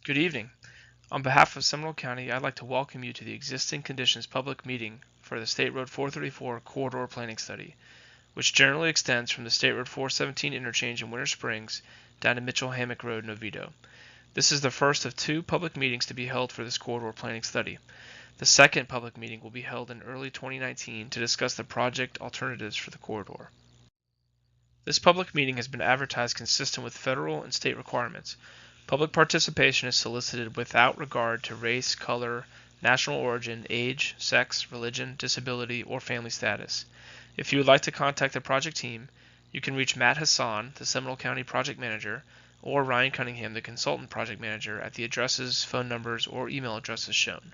Good evening. On behalf of Seminole County, I'd like to welcome you to the Existing Conditions public meeting for the State Road 434 Corridor Planning Study, which generally extends from the State Road 417 interchange in Winter Springs down to Mitchell Hammock Road in Oviedo. This is the first of two public meetings to be held for this corridor planning study. The second public meeting will be held in early 2019 to discuss the project alternatives for the corridor. This public meeting has been advertised consistent with federal and state requirements. Public participation is solicited without regard to race, color, national origin, age, sex, religion, disability, or family status. If you would like to contact the project team, you can reach Matt Hassan, the Seminole County Project Manager, or Ryan Cunningham, the Consultant Project Manager, at the addresses, phone numbers, or email addresses shown.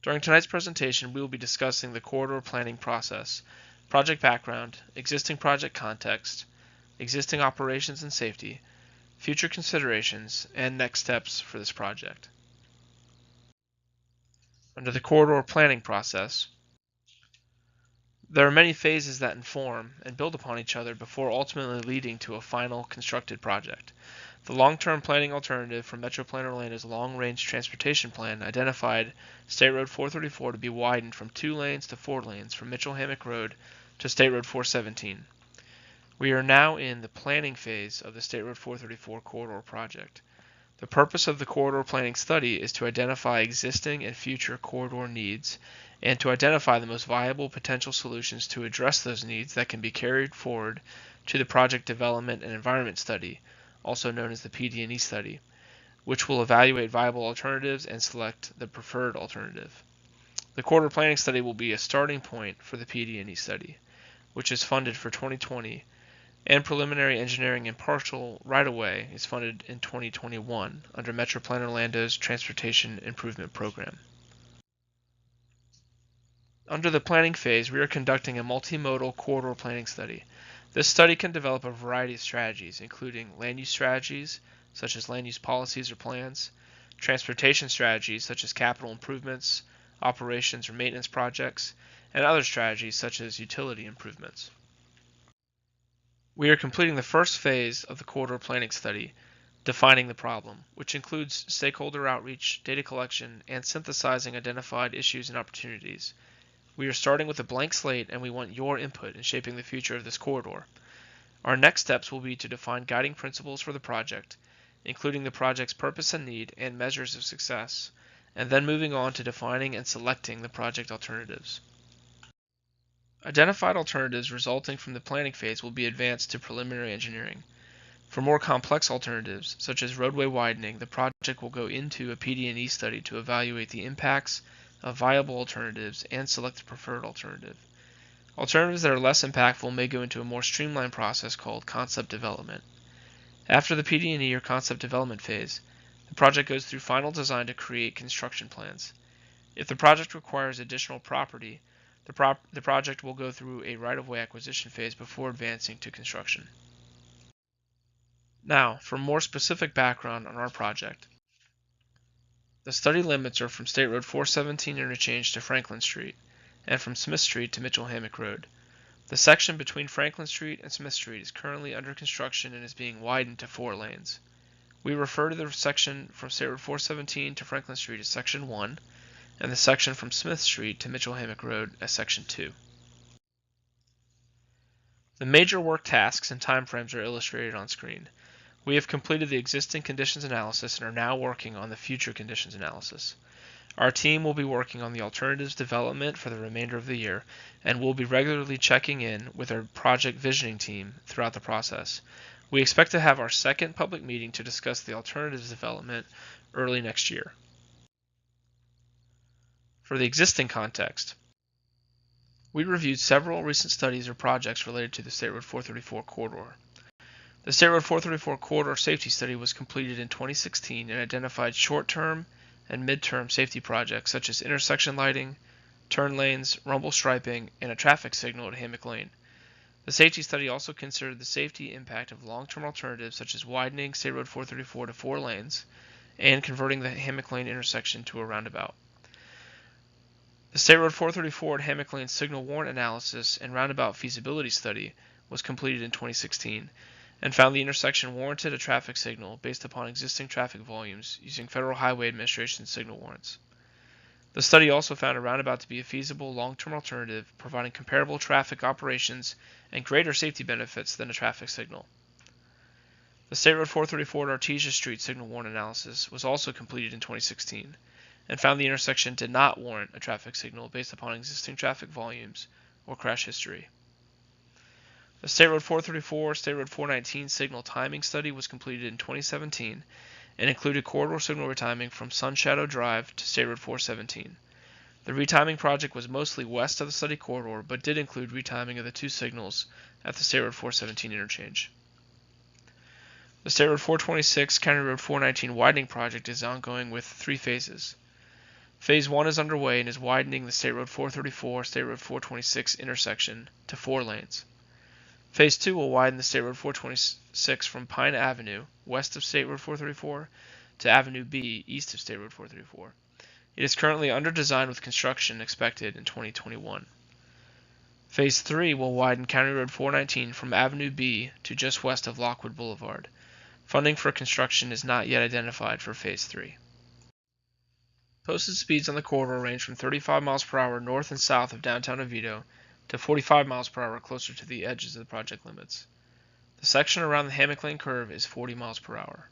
During tonight's presentation, we will be discussing the corridor planning process, project background, existing project context, existing operations and safety, future considerations, and next steps for this project. Under the corridor planning process, there are many phases that inform and build upon each other before ultimately leading to a final constructed project. The long-term planning alternative for Metro Plan Orlando's long-range transportation plan identified State Road 434 to be widened from 2 lanes to 4 lanes from Mitchell Hammock Road to State Road 417. We are now in the planning phase of the State Road 434 corridor project. The purpose of the corridor planning study is to identify existing and future corridor needs and to identify the most viable potential solutions to address those needs that can be carried forward to the project development and environment study, also known as the PD&E study, which will evaluate viable alternatives and select the preferred alternative. The corridor planning study will be a starting point for the PD&E study, which is funded for 2020, and preliminary engineering and partial right-of-way is funded in 2021 under Metro Plan Orlando's Transportation Improvement Program. Under the planning phase, we are conducting a multimodal corridor planning study. This study can develop a variety of strategies, including land use strategies, such as land use policies or plans, transportation strategies, such as capital improvements, operations or maintenance projects, and other strategies, such as utility improvements. We are completing the first phase of the corridor planning study, defining the problem, which includes stakeholder outreach, data collection, and synthesizing identified issues and opportunities. We are starting with a blank slate and we want your input in shaping the future of this corridor. Our next steps will be to define guiding principles for the project, including the project's purpose and need and measures of success, and then moving on to defining and selecting the project alternatives. Identified alternatives resulting from the planning phase will be advanced to preliminary engineering. For more complex alternatives, such as roadway widening, the project will go into a PD&E study to evaluate the impacts of viable alternatives and select the preferred alternative. Alternatives that are less impactful may go into a more streamlined process called concept development. After the PD&E or concept development phase, the project goes through final design to create construction plans. If the project requires additional property, the project will go through a right-of-way acquisition phase before advancing to construction. Now, for more specific background on our project. The study limits are from State Road 417 interchange to Franklin Street, and from Smith Street to Mitchell Hammock Road. The section between Franklin Street and Smith Street is currently under construction and is being widened to 4 lanes. We refer to the section from State Road 417 to Franklin Street as Section 1, and the section from Smith Street to Mitchell Hammock Road as Section 2. The major work tasks and timeframes are illustrated on screen. We have completed the existing conditions analysis and are now working on the future conditions analysis. Our team will be working on the alternatives development for the remainder of the year, and will be regularly checking in with our project visioning team throughout the process. We expect to have our second public meeting to discuss the alternatives development early next year. For the existing context, we reviewed several recent studies or projects related to the State Road 434 corridor. The State Road 434 corridor safety study was completed in 2016 and identified short-term and mid-term safety projects such as intersection lighting, turn lanes, rumble striping, and a traffic signal at Hammock Lane. The safety study also considered the safety impact of long-term alternatives such as widening State Road 434 to 4 lanes and converting the Hammock Lane intersection to a roundabout. The State Road 434 at Hammock Lane signal warrant analysis and roundabout feasibility study was completed in 2016, and found the intersection warranted a traffic signal based upon existing traffic volumes using Federal Highway Administration signal warrants. The study also found a roundabout to be a feasible long-term alternative, providing comparable traffic operations and greater safety benefits than a traffic signal. The State Road 434 at Artesia Street signal warrant analysis was also completed in 2016 and found the intersection did not warrant a traffic signal based upon existing traffic volumes or crash history. The State Road 434, State Road 419 signal timing study was completed in 2017 and included corridor signal retiming from Sunshadow Drive to State Road 417. The retiming project was mostly west of the study corridor, but did include retiming of the two signals at the State Road 417 interchange. The State Road 426 County Road 419 widening project is ongoing with 3 phases. Phase 1 is underway and is widening the State Road 434, State Road 426 intersection to 4 lanes. Phase 2 will widen the State Road 426 from Pine Avenue, west of State Road 434, to Avenue B, east of State Road 434. It is currently under design with construction expected in 2021. Phase 3 will widen County Road 419 from Avenue B to just west of Lockwood Boulevard. Funding for construction is not yet identified for Phase 3. Posted speeds on the corridor range from 35 miles per hour north and south of downtown Oviedo to 45 miles per hour closer to the edges of the project limits. The section around the Hammock Lane curve is 40 miles per hour.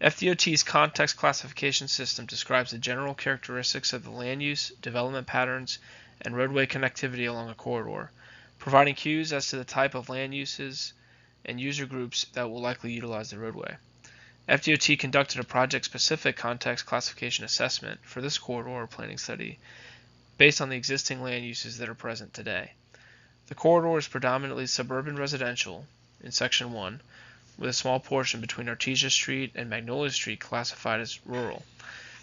FDOT's context classification system describes the general characteristics of the land use, development patterns, and roadway connectivity along a corridor, providing cues as to the type of land uses and user groups that will likely utilize the roadway. FDOT conducted a project-specific context classification assessment for this corridor planning study based on the existing land uses that are present today. The corridor is predominantly suburban residential in Section 1, with a small portion between Artesia Street and Magnolia Street classified as rural,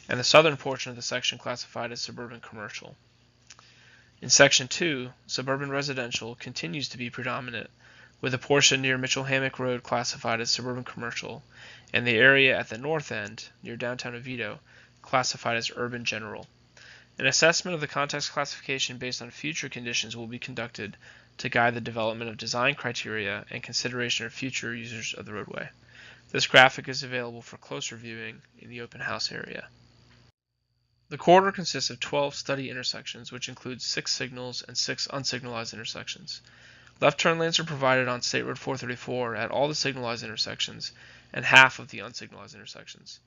and the southern portion of the section classified as suburban commercial. In Section 2, suburban residential continues to be predominant, with a portion near Mitchell Hammock Road classified as suburban commercial, and the area at the north end, near downtown Oviedo, classified as urban general. An assessment of the context classification based on future conditions will be conducted to guide the development of design criteria and consideration of future users of the roadway. This graphic is available for closer viewing in the open house area. The corridor consists of 12 study intersections, which includes 6 signals and 6 unsignalized intersections. Left turn lanes are provided on State Road 434 at all the signalized intersections and half of the unsignalized intersections.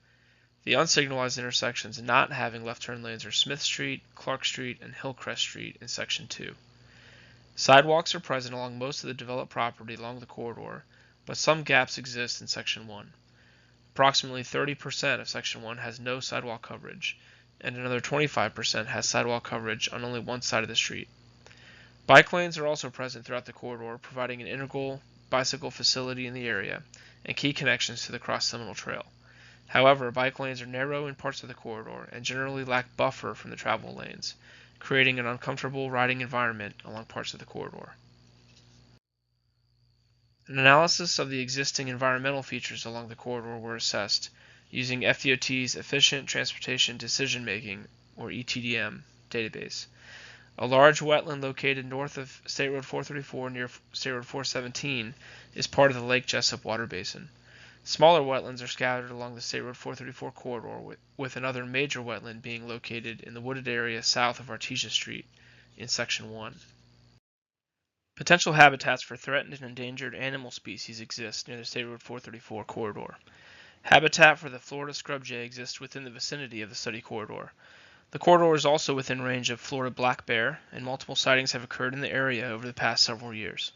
The unsignalized intersections not having left turn lanes are Smith Street, Clark Street, and Hillcrest Street in Section 2. Sidewalks are present along most of the developed property along the corridor, but some gaps exist in Section 1. Approximately 30% of Section 1 has no sidewalk coverage, and another 25% has sidewalk coverage on only one side of the street. Bike lanes are also present throughout the corridor, providing an integral bicycle facility in the area and key connections to the Cross Seminole Trail. However, bike lanes are narrow in parts of the corridor and generally lack buffer from the travel lanes, creating an uncomfortable riding environment along parts of the corridor. An analysis of the existing environmental features along the corridor were assessed using FDOT's Efficient Transportation Decision-Making, or ETDM, database. A large wetland located north of State Road 434 near State Road 417 is part of the Lake Jessup water basin. Smaller wetlands are scattered along the State Road 434 corridor, with another major wetland being located in the wooded area south of Artesia Street in Section 1. Potential habitats for threatened and endangered animal species exist near the State Road 434 corridor. Habitat for the Florida scrub jay exists within the vicinity of the study corridor. The corridor is also within range of Florida black bear, and multiple sightings have occurred in the area over the past several years.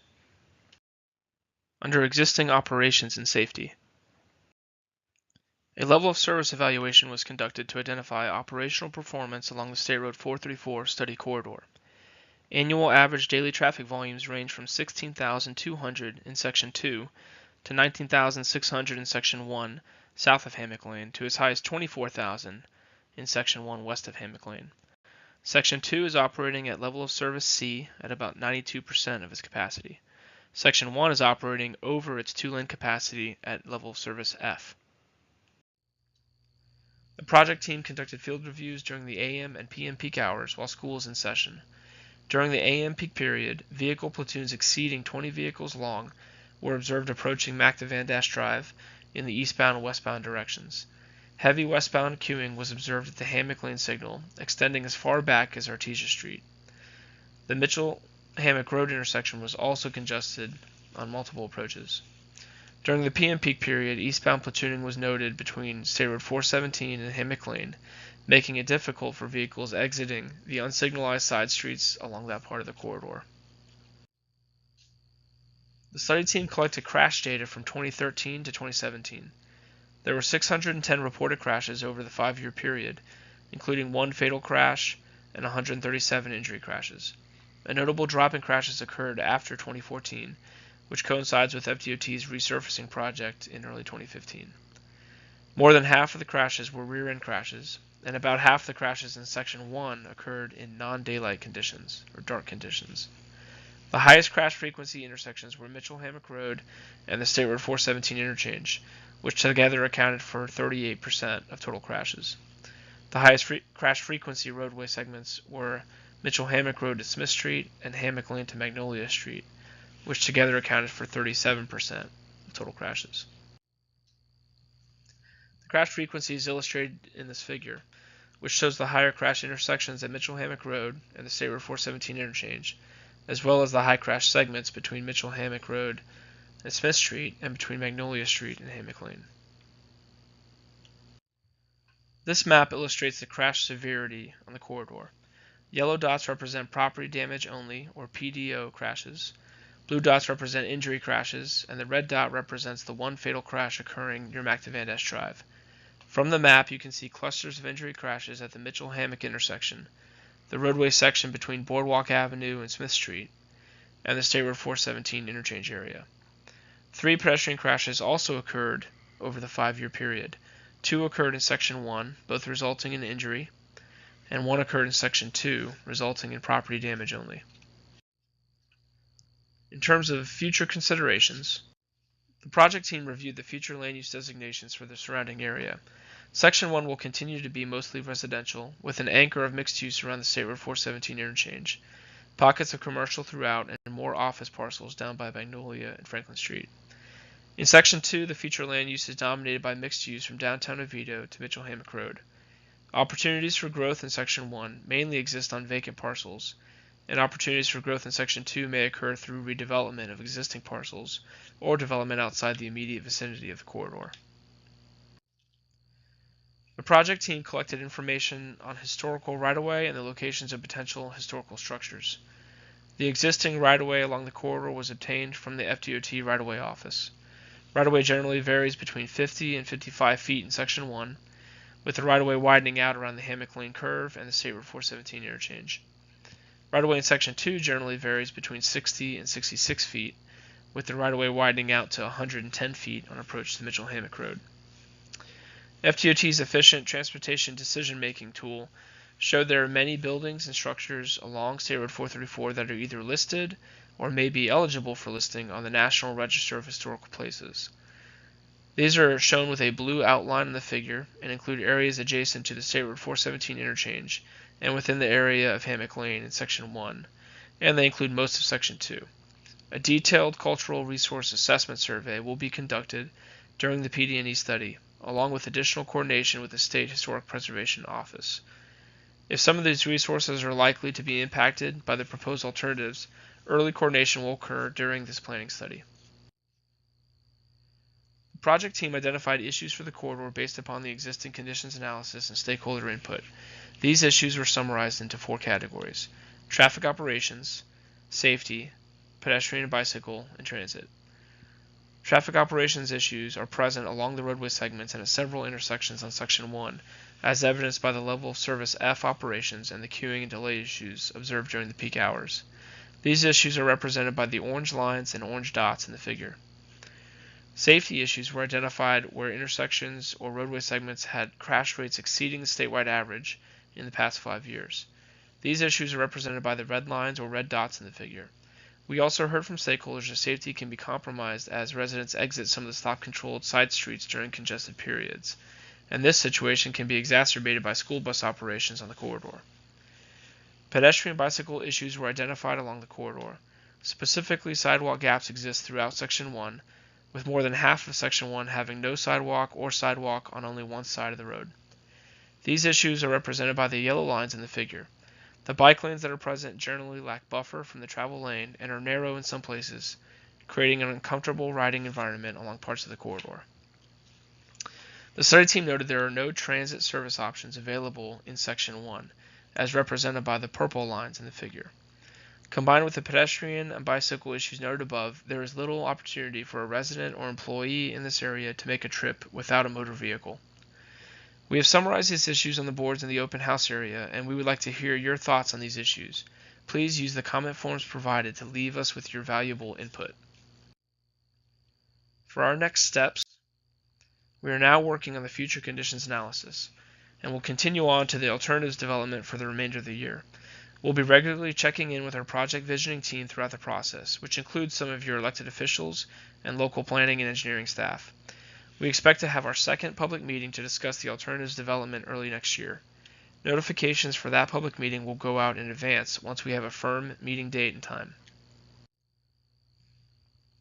Under existing operations and safety, a level of service evaluation was conducted to identify operational performance along the State Road 434 study corridor. Annual average daily traffic volumes range from 16,200 in Section 2 to 19,600 in Section 1 south of Hammock Lane to as high as 24,000 in Section 1 west of Hammock Lane. Section 2 is operating at level of service C at about 92% of its capacity. Section 1 is operating over its 2-lane capacity at level of service F. The project team conducted field reviews during the AM and PM peak hours while school is in session. During the AM peak period, vehicle platoons exceeding 20 vehicles long were observed approaching Mac Van Dash Drive in the eastbound and westbound directions. Heavy westbound queuing was observed at the Hammock Lane signal, extending as far back as Artesia Street. The Mitchell-Hammock Road intersection was also congested on multiple approaches. During the PM peak period, eastbound platooning was noted between State Road 417 and Hammock Lane, making it difficult for vehicles exiting the unsignalized side streets along that part of the corridor. The study team collected crash data from 2013 to 2017. There were 610 reported crashes over the 5-year period, including 1 fatal crash and 137 injury crashes. A notable drop in crashes occurred after 2014, which coincides with FDOT's resurfacing project in early 2015. More than half of the crashes were rear-end crashes, and about half the crashes in Section 1 occurred in non-daylight conditions, or dark conditions. The highest crash frequency intersections were Mitchell-Hammock Road and the State Road 417 interchange, which together accounted for 38% of total crashes. The highest crash frequency roadway segments were Mitchell-Hammock Road to Smith Street and Hammock Lane to Magnolia Street, which together accounted for 37% of total crashes. The crash frequency is illustrated in this figure, which shows the higher crash intersections at Mitchell-Hammock Road and the State Road 417 interchange, as well as the high crash segments between Mitchell-Hammock Road and Smith Street and between Magnolia Street and Hammock Lane. This map illustrates the crash severity on the corridor. Yellow dots represent property damage only, or PDO, crashes. Blue dots represent injury crashes, and the red dot represents the 1 fatal crash occurring near Mac Van Dash Drive. From the map, you can see clusters of injury crashes at the Mitchell-Hammock intersection, the roadway section between Boardwalk Avenue and Smith Street, and the State Road 417 interchange area. 3 pedestrian crashes also occurred over the 5-year period. 2 occurred in Section 1, both resulting in injury, and 1 occurred in Section 2, resulting in property damage only. In terms of future considerations, the project team reviewed the future land use designations for the surrounding area. Section 1 will continue to be mostly residential, with an anchor of mixed use around the State Road 417 interchange, pockets of commercial throughout, and more office parcels down by Magnolia and Franklin Street. In Section 2, the future land use is dominated by mixed use from downtown Oviedo to Mitchell-Hammock Road. Opportunities for growth in Section 1 mainly exist on vacant parcels, and opportunities for growth in Section 2 may occur through redevelopment of existing parcels or development outside the immediate vicinity of the corridor. The project team collected information on historical right-of-way and the locations of potential historical structures. The existing right-of-way along the corridor was obtained from the FDOT right-of-way office. Right-of-way generally varies between 50 and 55 feet in Section 1, with the right-of-way widening out around the Hammock Lane curve and the State Road 417 interchange. Right-of-way in Section 2 generally varies between 60 and 66 feet, with the right-of-way widening out to 110 feet on approach to Mitchell-Hammock Road. FDOT's efficient transportation decision-making tool showed there are many buildings and structures along State Road 434 that are either listed or may be eligible for listing on the National Register of Historical Places. These are shown with a blue outline in the figure and include areas adjacent to the State Road 417 interchange and within the area of Hammock Lane in Section 1, and they include most of Section 2. A detailed cultural resource assessment survey will be conducted during the PD&E study, along with additional coordination with the State Historic Preservation Office. If some of these resources are likely to be impacted by the proposed alternatives, early coordination will occur during this planning study. The project team identified issues for the corridor based upon the existing conditions analysis and stakeholder input. These issues were summarized into 4 categories: traffic operations, safety, pedestrian and bicycle, and transit. Traffic operations issues are present along the roadway segments and at several intersections on Section 1, as evidenced by the level of service F operations and the queuing and delay issues observed during the peak hours. These issues are represented by the orange lines and orange dots in the figure. Safety issues were identified where intersections or roadway segments had crash rates exceeding the statewide average in the past 5 years. These issues are represented by the red lines or red dots in the figure. We also heard from stakeholders that safety can be compromised as residents exit some of the stop-controlled side streets during congested periods, and this situation can be exacerbated by school bus operations on the corridor. Pedestrian and bicycle issues were identified along the corridor. Specifically, sidewalk gaps exist throughout Section 1, with more than half of Section 1 having no sidewalk or sidewalk on only one side of the road. These issues are represented by the yellow lines in the figure. The bike lanes that are present generally lack buffer from the travel lane and are narrow in some places, creating an uncomfortable riding environment along parts of the corridor. The study team noted there are no transit service options available in Section 1, as represented by the purple lines in the figure. Combined with the pedestrian and bicycle issues noted above, there is little opportunity for a resident or employee in this area to make a trip without a motor vehicle. We have summarized these issues on the boards in the open house area, and we would like to hear your thoughts on these issues. Please use the comment forms provided to leave us with your valuable input. For our next steps, we are now working on the future conditions analysis, and will continue on to the alternatives development for the remainder of the year. We'll be regularly checking in with our project visioning team throughout the process, which includes some of your elected officials and local planning and engineering staff. We expect to have our second public meeting to discuss the alternatives development early next year. Notifications for that public meeting will go out in advance once we have a firm meeting date and time.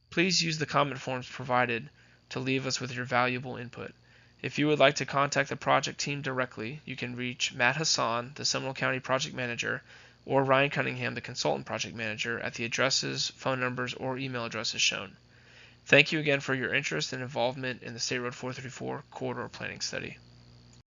Please use the comment forms provided to leave us with your valuable input. If you would like to contact the project team directly, you can reach Matt Hassan, the Seminole County Project Manager, or Ryan Cunningham, the Consultant Project Manager, at the addresses, phone numbers, or email addresses shown. Thank you again for your interest and involvement in the State Road 434 Corridor Planning Study.